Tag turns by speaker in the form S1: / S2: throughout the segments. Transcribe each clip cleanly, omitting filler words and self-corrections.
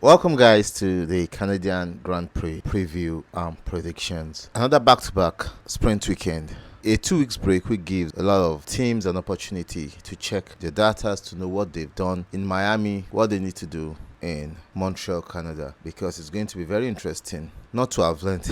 S1: Welcome, guys, to the Canadian Grand Prix preview and predictions. Another back-to-back sprint weekend. A 2 weeks break which gives a lot of teams an opportunity to check their data to know what they've done in Miami, what they need to do in Montreal, Canada, because it's going to be very interesting not to have learned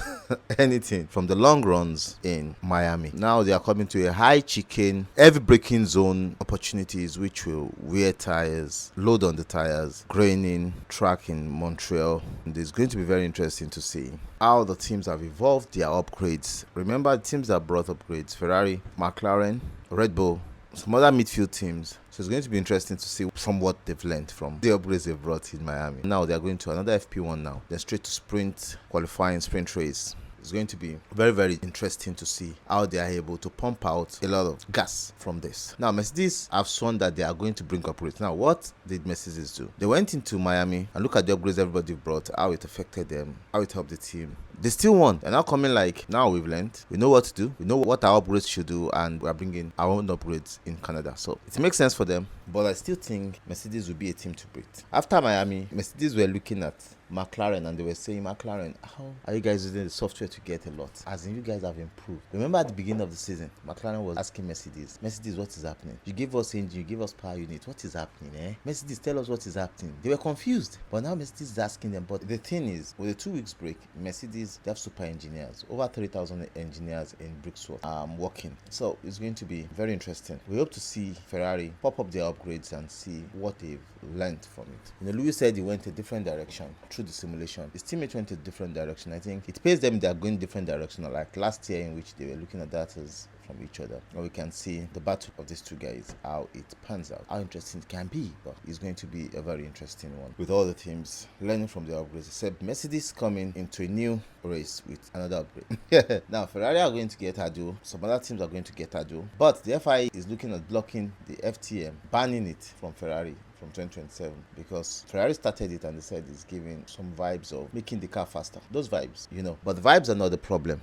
S1: anything from the long runs in Miami. Now they are coming to a high chicane, heavy braking zone opportunities which will wear tires, load on the tires, graining track in Montreal. And it's going to be very interesting to see how the teams have evolved their upgrades. Remember, the teams that brought upgrades: Ferrari, McLaren, Red Bull, some other midfield teams. So it's going to be interesting to see from what they've learned from the upgrades they've brought in Miami. Now they are going to another FP1 now. Then straight to sprint qualifying, sprint race. It's going to be very, very interesting to see how they are able to pump out a lot of gas from this. Now, Mercedes have sworn that they are going to bring upgrades. Now, what did Mercedes do? They went into Miami and look at the upgrades everybody brought, how it affected them, how it helped the team. They still won. They're now coming like, now we've learned. We know what to do. We know what our upgrades should do, and we are bringing our own upgrades in Canada. So it makes sense for them. But I still think Mercedes will be a team to beat. After Miami, Mercedes were looking at McLaren and they were saying, McLaren, how are you guys using the software to get a lot? As in, you guys have improved. Remember at the beginning of the season, McLaren was asking Mercedes, what is happening? You give us engine, you give us power unit. What is happening, eh? Mercedes, tell us what is happening. They were confused. But now Mercedes is asking them. But the thing is, with a 2 weeks break, Mercedes, they have super engineers. Over 3,000 engineers in Brixworth working. So it's going to be very interesting. We hope to see Ferrari pop up their upgrades and see what they've learned from it. Lewis said he went a different direction through the simulation. His teammates went a different direction. I think it pays them they are going different direction, like last year in which they were looking at data from each other. And we can see the battle of these two guys, how it pans out, how interesting it can be. But it's going to be a very interesting one with all the teams learning from the upgrades, except Mercedes coming into a new race with another upgrade. Now Ferrari are going to get Ado, some other teams are going to get Ado, but the FIA is looking at blocking the FTM, banning it from Ferrari from 2027, because Ferrari started it and they said it's giving some vibes of making the car faster. Those vibes, but the vibes are not the problem.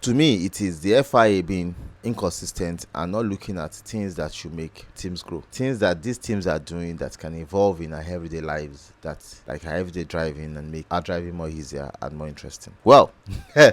S1: To me, it is the FIA being inconsistent and not looking at things that should make teams grow, things that these teams are doing that can evolve in our everyday lives, that like our everyday driving, and make our driving more easier and more interesting. Well, I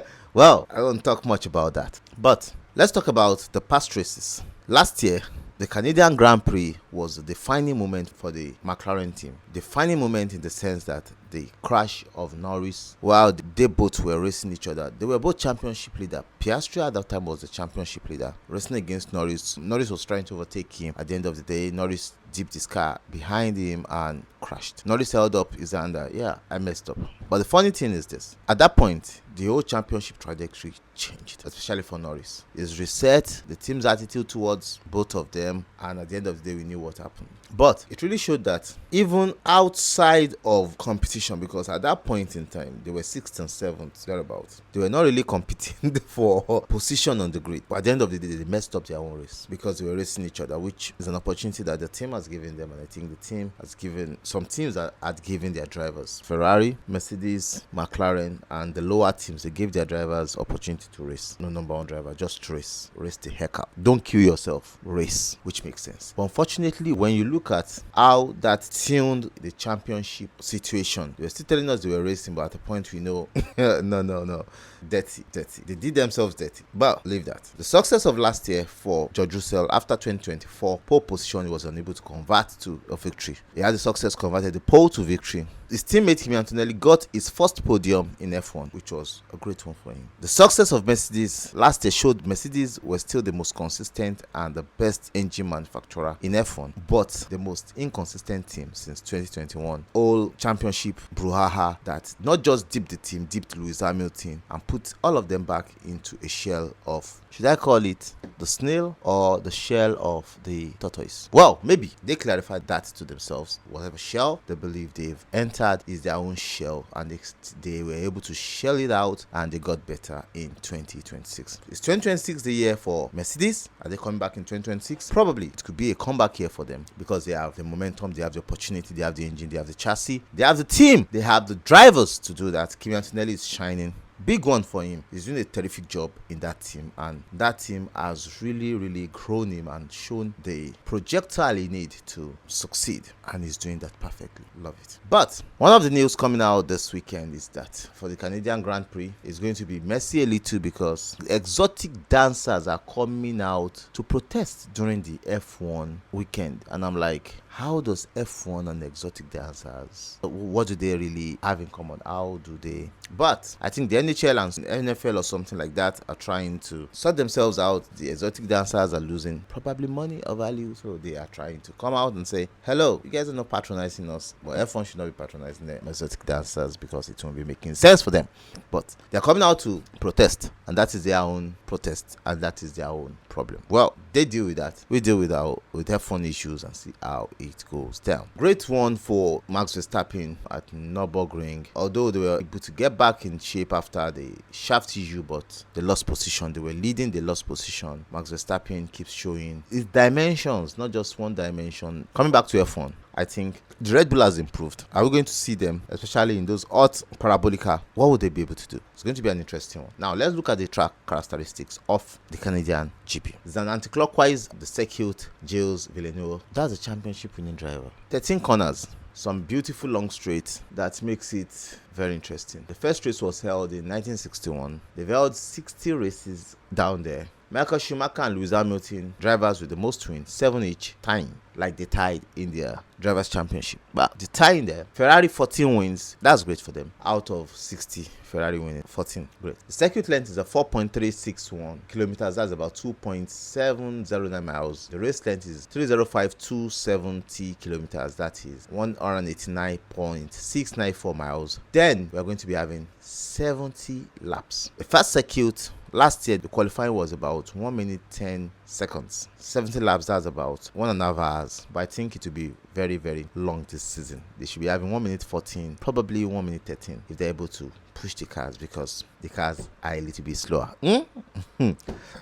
S1: don't talk much about that, but let's talk about the past races. Last year, the Canadian Grand Prix was a defining moment for the McLaren team. Defining moment in the sense that the crash of Norris, while they both were racing each other, they were both championship leader. Piastri at that time was the championship leader, racing against Norris. Norris was trying to overtake him. At the end of the day, Norris dipped his car behind him and crashed. Norris held up his hand. Yeah, I messed up. But the funny thing is this: at that point, the whole championship trajectory changed, especially for Norris. It's reset the team's attitude towards both of them, and at the end of the day, we knew what happened. But it really showed that even outside of competition, because at that point in time, they were 6th and 7th, thereabouts. They were not really competing for position on the grid. But at the end of the day, they messed up their own race because they were racing each other, which is an opportunity that the team has given them, and I think the team has given some teams that had given their drivers. Ferrari, Mercedes, McLaren, and the lower teams, they gave their drivers opportunity to race. No number one driver, just race the heck up. Don't kill yourself, race, which makes sense. But unfortunately, when you look at how that tuned the championship situation, they were still telling us they were racing, but at a point we know no, dirty. They did themselves dirty. But leave that. The success of last year for George Russell after 2024 pole position, he was unable to convert to a victory. He had the success converted the pole to victory. His teammate Kimi Antonelli got his first podium in F1, which was a great one for him. The success of Mercedes last year showed Mercedes were still the most consistent and the best engine manufacturer in F1, but the most inconsistent team since 2021. All championship brouhaha that not just dipped the team, dipped Lewis Hamilton and put all of them back into a shell of, should I call it the snail or the shell of the tortoise? Well, maybe they clarified that to themselves. Whatever shell they believe they've entered is their own shell, and they were able to shell it out, and they got better in 2026. Is 2026 the year for Mercedes? Are they coming back in 2026? Probably. It could be a comeback year for them because they have the momentum, they have the opportunity, they have the engine, they have the chassis, they have the team, they have the drivers to do that. Kimi Antonelli is shining Big one for him. He's doing a terrific job in that team, and that team has really grown him and shown the projectile he needs to succeed, and he's doing that perfectly. Love it. But one of the news coming out this weekend is that for the Canadian Grand Prix, it's going to be messy a little because exotic dancers are coming out to protest during the F1 weekend, and I'm like, how does F1 and exotic dancers, what do they really have in common? How do they? But I think the NHL and NFL or something like that are trying to sort themselves out. The exotic dancers are losing probably money or value, so they are trying to come out and say, hello, you guys are not patronizing us, but F1 should not be patronizing the exotic dancers because it won't be making sense for them. But they're coming out to protest, and that is their own protest, and that is their own problem. Well, they deal with that. We deal with F1 issues and see how it goes down. Great one for Max Verstappen at Nürburgring. Although they were able to get back in shape after the shaft issue, but they lost position. They were leading, they lost position. Max Verstappen keeps showing his dimensions, not just one dimension. Coming back to F1, I think the Red Bull has improved. Are we going to see them, especially in those hot parabolica? What would they be able to do? It's going to be an interesting one. Now, let's look at the track characteristics of the Canadian GP. It's an anti-clockwise, the circuit, Gilles Villeneuve. That's a championship winning driver. 13 corners. Some beautiful long straight that makes it very interesting. The first race was held in 1961. They've held 60 races down there. Michael Schumacher and Lewis Hamilton, drivers with the most wins, 7 each, tying like they tied in their drivers' championship. But the tie in there, Ferrari 14 wins, that's great for them. Out of 60, Ferrari winning 14, great. The circuit length is a 4.361 kilometers, that's about 2.709 miles. The race length is 305,270 kilometers, that is 189.694 miles. Then we are going to be having 70 laps. The first circuit last year, the qualifying was about 1 minute 10 seconds. 70 laps, that's about 1.5 hours. But I think it will be very long this season. They should be having 1 minute 14, probably 1 minute 13 if they're able to push the cars, because the cars are a little bit slower.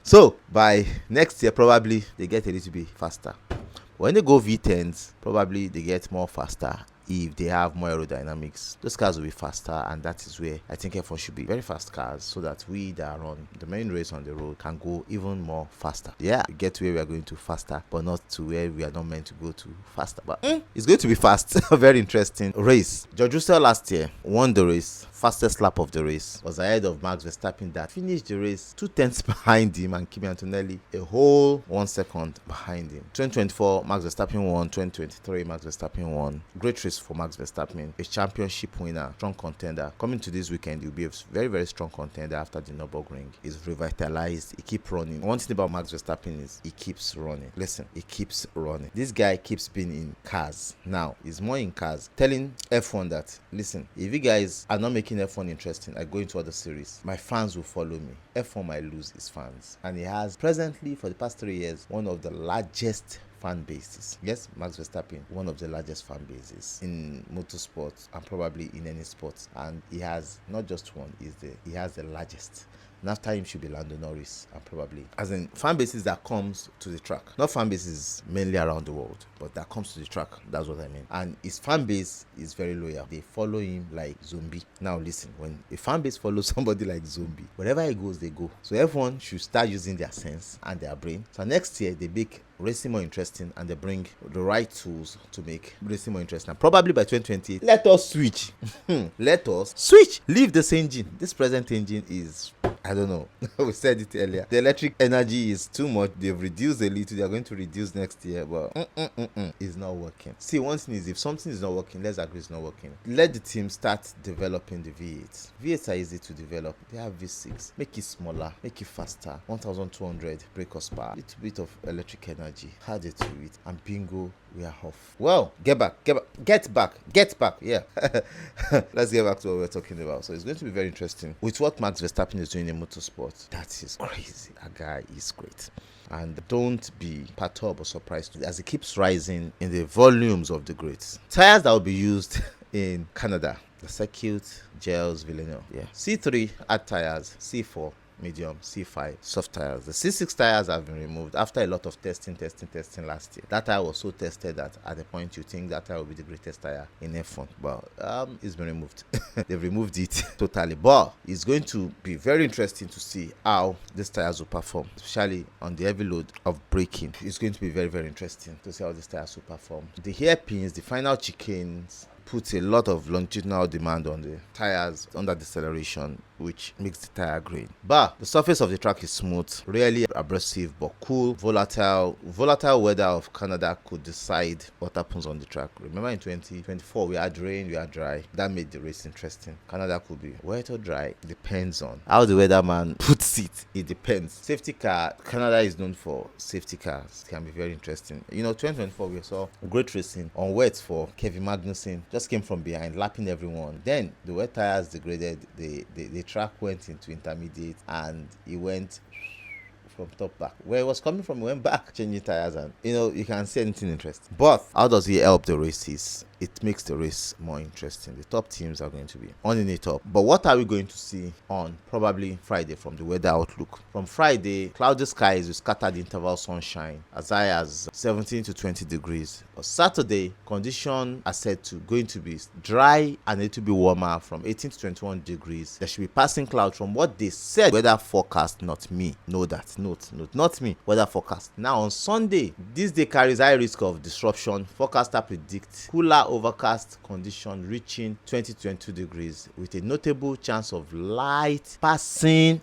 S1: So by next year, probably they get a little bit faster. When they go V10s, probably they get more faster. If they have more aerodynamics, those cars will be faster, and that is where I think F1 should be very fast cars, so that we that are on the main race on the road can go even more faster. Yeah, we get to where we are going to faster, but not to where we are not meant to go to faster. But it's going to be fast. A very interesting race. George Russell last year won the race. Fastest lap of the race was ahead of Max Verstappen that finished the race 2 tenths behind him, and Kimi Antonelli a whole 1 second behind him. 2024 Max Verstappen won. 2023 Max Verstappen won. Great race for Max Verstappen, a championship winner, strong contender. Coming to this weekend, he'll be a very strong contender after the Nürburgring. He's revitalized. He keeps running. One thing about Max Verstappen is he keeps running. Listen, he keeps running. This guy keeps being in cars. Now he's more in cars, telling F1 that, listen, if you guys are not making F1 interesting, I go into other series, my fans will follow me. F1 might lose his fans, and he has presently for the past 3 years one of the largest fan bases. Yes, Max Verstappen, one of the largest fan bases in motorsports and probably in any sport. And he has not just one, he has the largest. And after him should be Lando Norris, and probably as in fan bases that comes to the track, not fan bases mainly around the world, but that comes to the track. That's what I mean. And his fan base is very loyal. They follow him like zombie. Now listen, when a fan base follows somebody like zombie, wherever he goes, they go. So everyone should start using their sense and their brain. So next year they make racing more interesting, and they bring the right tools to make racing more interesting. And probably by 2028, let us switch. Let us switch. Leave this engine. This present engine is, I don't know. We said it earlier. The electric energy is too much. They've reduced a little. They are going to reduce next year, but it's not working. See, one thing is, if something is not working, let's agree it's not working. Let the team start developing the V8s. V8s are easy to develop. They have V6. Make it smaller. Make it faster. 1200 brake horsepower. Little bit of electric energy. Add it to it, and bingo, we are off. Well, get back. Yeah. Let's get back to what we're talking about. So it's going to be very interesting with what Max Verstappen is doing in motorsport. That is crazy. A guy is great. And don't be perturbed or surprised as it keeps rising in the volumes of the greats. Tires that will be used in Canada, the circuit, Gilles Villeneuve. Yeah. C3 add tires, C4 medium, C5, soft tires. The C6 tires have been removed after a lot of testing last year. That tire was so tested that at the point you think that tire will be the greatest tire in F1, but it's been removed. They've removed it totally. But it's going to be very interesting to see how these tires will perform, especially on the heavy load of braking. It's going to be very, very interesting to see how these tires will perform. The hairpins, the final chicanes, puts a lot of longitudinal demand on the tires under deceleration, which makes the tire green. But the surface of the track is smooth, really abrasive but cool. Volatile weather of Canada could decide what happens on the track. Remember in 2024 we had rain, we had dry. That made the race interesting. Canada could be wet or dry, depends on how the weatherman puts it. It depends. Safety car, Canada is known for safety cars. It can be very interesting. 2024 we saw great racing on wet for Kevin Magnussen. Just came from behind, lapping everyone. Then the wet tires degraded. The track went into intermediate, and he went from top back. Where he was coming from, he went back, changing tires, and you can see anything interesting. But how does he help the races? It makes the race more interesting. The top teams are going to be on it up. But what are we going to see on probably Friday from the weather outlook? From Friday, cloudy skies with scattered interval sunshine as high as 17 to 20 degrees. On Saturday, conditions are said to going to be dry and a little bit warmer from 18 to 21 degrees. There should be passing clouds from what they said. Weather forecast, not me. Know that. Note, not me. Weather forecast. Now on Sunday, this day carries high risk of disruption. Forecaster predict cooler overcast condition reaching 20 to 22 degrees with a notable chance of light passing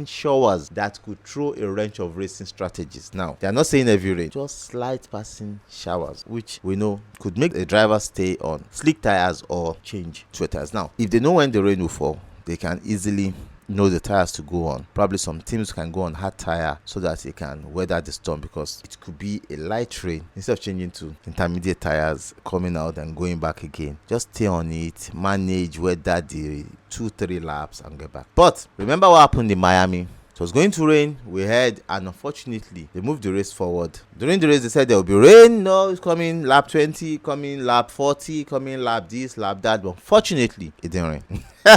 S1: showers that could throw a wrench of racing strategies. Now, they are not saying heavy rain, just slight passing showers, which we know could make the driver stay on slick tires or change to tires. Now, if they know when the rain will fall, they can easily know the tires to go on. Probably some teams can go on hard tire so that they can weather the storm, because it could be a light rain. Instead of changing to intermediate tires, coming out and going back again, just stay on it, manage, weather the 2-3 laps and get back. But remember what happened in Miami? It was going to rain, we heard, and unfortunately they moved the race forward. During the race they said there will be rain. No, it's coming lap 20, coming lap 40, coming lap this, lap that. But unfortunately it didn't rain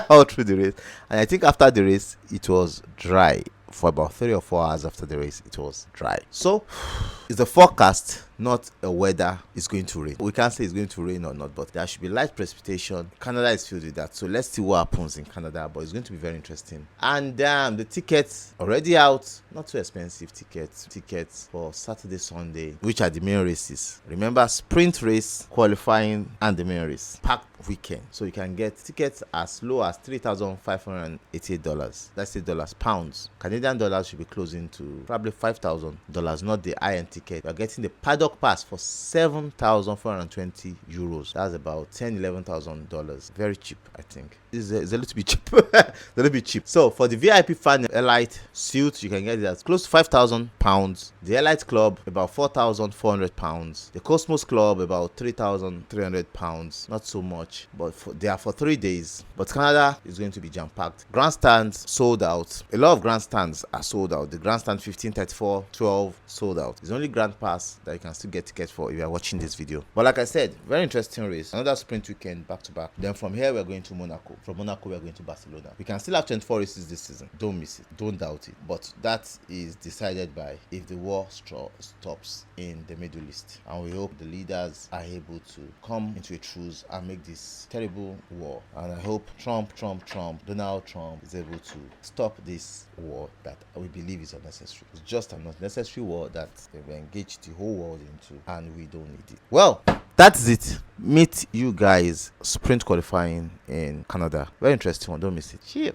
S1: all through the race. And I think after the race it was dry. For about 3 or 4 hours after the race, it was dry. So it's the forecast, not a weather is going to rain. We can't say it's going to rain or not, but there should be light precipitation. Canada is filled with that, so let's see what happens in Canada. But it's going to be very interesting. And the tickets already out. Not too expensive tickets for Saturday, Sunday, which are the main races. Remember, sprint race, qualifying, and the main race. Packed weekend, so you can get tickets as low as $3,588. That's $8. Canadian dollars should be closing to probably $5,000, not the high-end ticket. You're getting the paddock pass for €7,420. That's about $10,000-11,000. Very cheap, I think. It's a little bit cheap. A little bit cheap. So for the VIP fan Elite suit, you can get it at close to £5,000. The Elite Club about £4,400. The Cosmos Club about £3,300. Not so much, but they are for 3 days. But Canada is going to be jam-packed. Grandstands sold out. A lot of grandstands are sold out. The grandstand 15, 34, 12 sold out. It's only Grand Pass that you can still get tickets for if you are watching this video. But like I said, very interesting race. Another sprint weekend back to back. Then from here we're going to Monaco. From Monaco we're going to Barcelona. We can still have 24 races this season. Don't miss it. Don't doubt it. But that is decided by if the war stops in the Middle East. And we hope the leaders are able to come into a truce and make this terrible war. And I hope Donald Trump is able to stop this war that we believe is unnecessary. It's just an unnecessary war that they've engaged the whole world into, and we don't need it. Well, that's it. Meet you guys sprint qualifying in Canada. Very interesting one. Don't miss it. Cheers.